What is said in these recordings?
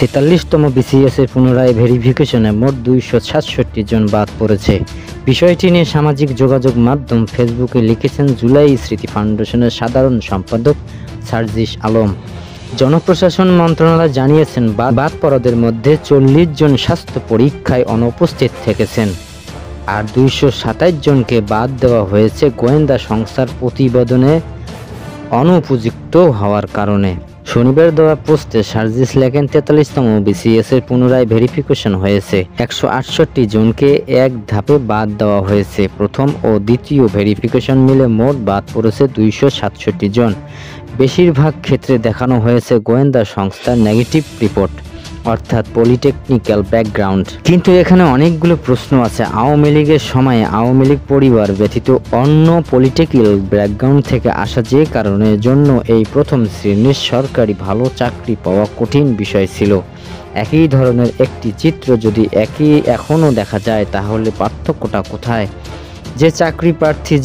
43তম BCS এর পুনরায় ভেরিফিকেশনে মোট 267 জন বাদ পড়েছে। বিষয়টি নিয়ে সামাজিক যোগাযোগ মাধ্যম ফেসবুকে লিখেছেন জুলাই স্মৃতি ফাউন্ডেশনের সাধারণ সম্পাদক সার্জিস আলম। জনপ্রশাসন মন্ত্রণালয় জানিয়েছেন, বাদ পড়াদের মধ্যে 40 জন স্বাস্থ্য পরীক্ষায় অনুপস্থিত থেকেছেন, আর 227 জনকে বাদ দেওয়া হয়েছে গোয়েন্দা সংস্থার প্রতিবেদনে অনুপযুক্ত হওয়ার কারণে। শনিবার দেওয়া পোস্টে সার্জিস লেখেন, 43তম বিসিএস এর পুনরায় ভেরিফিকেশন হয়েছে। 168 জনকে এক ধাপে বাদ দেওয়া হয়েছে। প্রথম ও দ্বিতীয় ভেরিফিকেশন মিলে মোট বাদ পড়েছে 267 জন। বেশিরভাগ ক্ষেত্রে দেখানো হয়েছে গোয়েন্দা সংস্থার নেগেটিভ রিপোর্ট, অর্থাৎ পলিটেকনিক্যাল ব্যাকগ্রাউন্ড। কিন্তু এখানে অনেকগুলো প্রশ্ন আছে। আওয়ামী লীগের সময়ে আওয়ামী লীগ পরিবার ব্যতীত অন্য পলিটিক্যাল ব্যাকগ্রাউন্ড থেকে আসা যে কারণের জন্য এই প্রথম শ্রেণীর সরকারি ভালো চাকরি পাওয়া কঠিন বিষয় ছিল। একই ধরনের একটি চিত্র যদি এখনও দেখা যায়, তাহলে পার্থক্যটা কোথায়? যে চাকরি প্রার্থী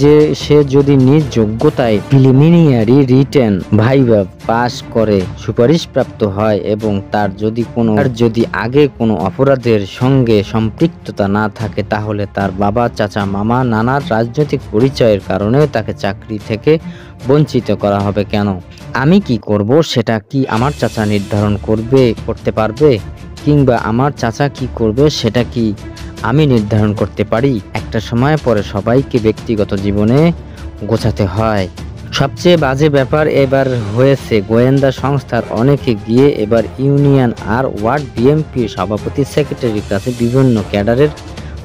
সে যদি নিজ যোগ্যতায় প্রিলিমিনারি রিটেন ভাইভা পাস করে সুপারিশপ্রাপ্ত হয় এবং তার যদি আগে কোনো অপরাধের সঙ্গে সম্পৃক্ততা না থাকে, তাহলে তার বাবা, চাচা, মামা, নানার রাজনৈতিক পরিচয়ের কারণে তাকে চাকরি থেকে বঞ্চিত করা হবে কেন? আমি কি করব সেটা কি আমার চাচা নির্ধারণ করতে পারবে? কিংবা আমার চাচা কি করবে সেটা কি আমি নির্ধারণ করতে পারি? একটা সময় পরে সবাইকে ব্যক্তিগত জীবনে গোছাতে হয়। সবচেয়ে বাজে ব্যাপার এবার হয়েছে, গোয়েন্দা সংস্থার অনেকে গিয়ে এবার ইউনিয়ন আর ওয়ার্ড বিএনপি সভাপতি, সেক্রেটারির কাছে বিভিন্ন ক্যাডারের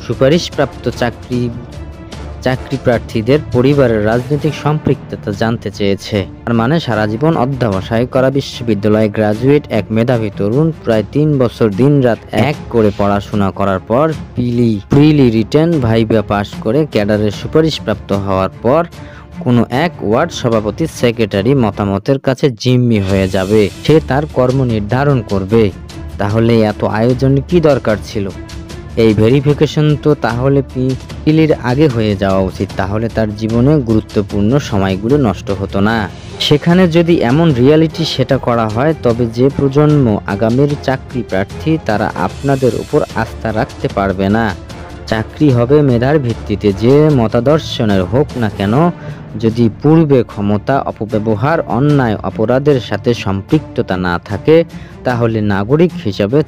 সুপারিশপ্রাপ্ত চাকরি প্রার্থীদের পরিবারের রাজনৈতিক সম্পৃক্ততা জানতে চেয়েছে। তার মানে সারা জীবন অধ্যবসায় করা বিশ্ববিদ্যালয় গ্রাজুয়েট এক মেধাবী তরুণ প্রায় 3 বছর দিনরাত এক করে পড়াশোনা করার পর প্রিলি রিটেন ভাইভা পাশ করে ক্যাডারের সুপারিশপ্রাপ্ত হওয়ার পর কোনো এক ওয়ার্ড সভাপতি, সেক্রেটারি মতামতের কাছে জিম্মি হয়ে যাবে। সে তার কর্ম নির্ধারণ করবে। তাহলে এত আয়োজনের কি দরকার ছিল? এই ভেরিফিকেশন তো তাহলে পিলির আগে হয়ে যাওয়া উচিত, তাহলে তার জীবনে গুরুত্বপূর্ণ সময়গুলো নষ্ট হতো না। সেখানে যদি এমন রিয়ালিটি সেটা করা হয়, তবে যে প্রজন্ম আগামীর চাকরি প্রার্থী তারা আপনাদের উপর আস্থা রাখতে পারবে না। চাকরি হবে মেধার ভিত্তিতে, যে মতাদর্শনের হোক না কেন। যদি পূর্বে ক্ষমতা অপব্যবহার, অন্যায়, অপরাধের সাথে সম্পৃক্ততা না থাকে, তাহলে নাগরিক হিসাবে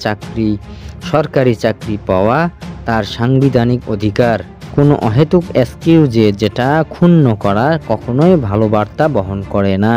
সরকারি চাকরি পাওয়া তার সাংবিধানিক অধিকার। কোনো অহেতুক এক্সকিউজে যেটা ক্ষুণ্ণ করা কখনোই ভালো বার্তা বহন করে না।